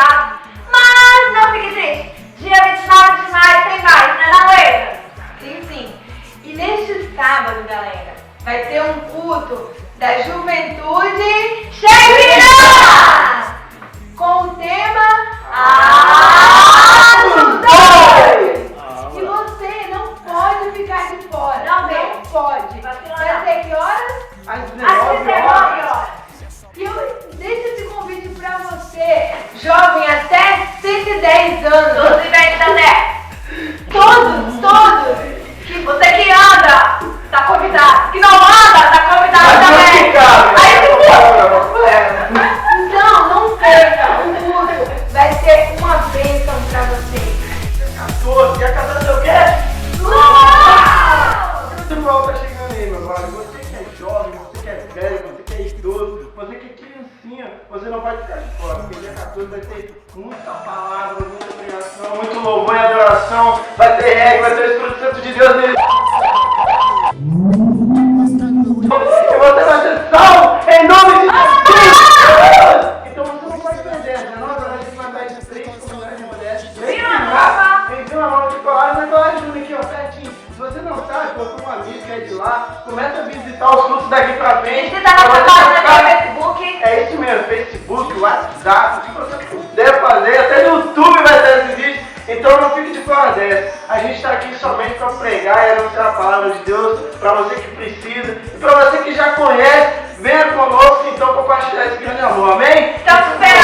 tá? Mas não fique triste. Dia 29 de maio tem mais, né, não, Heloísa? Sim, sim. E neste sábado, galera, vai ter um culto da juventude Shakira! Com o tema Dois! E você não pode ficar de fora. Não pode. Vai ser que horas? Às Às 19 19 horas. horas. E eu deixo esse convite pra você, jovem até 110 anos. Todos os velhos da terra. Todos. Você que anda, tá convidado. Que não anda, tá convidado também. Então, não perca, o culto vai ser uma bênção pra vocês. 14, ia casar seu quê? Uau! O pessoal tá chegando aí, meu brother. Você que é jovem, você que é velho, você que é idoso, você que é criancinha, você não pode ficar de fora. Porque dia 14 vai ter muita palavra, muita pregação, muito louvor e adoração. Vai ter reggae, vai ter o Espírito Santo de Deus nele. E você vai ser salvo em nome de Jesus! Então você não pode perder. 19 horas a gente vai estar de frente com mulher e mulher. Vem uma nova de colar, mas colar aqui, ó, pertinho. Se você não sabe, procura um amigo que é de lá, começa a visitar os cultos daqui pra frente. Visita nossa página no Facebook. É isso mesmo, Facebook, WhatsApp, o que você puder fazer, até no YouTube vai ter esse vídeo. Então não fique de fora dessa. A gente está aqui somente para pregar e anunciar a palavra de Deus para você que precisa. E para você que já conhece, venha conosco então compartilhar esse grande amor, amém? Então, espera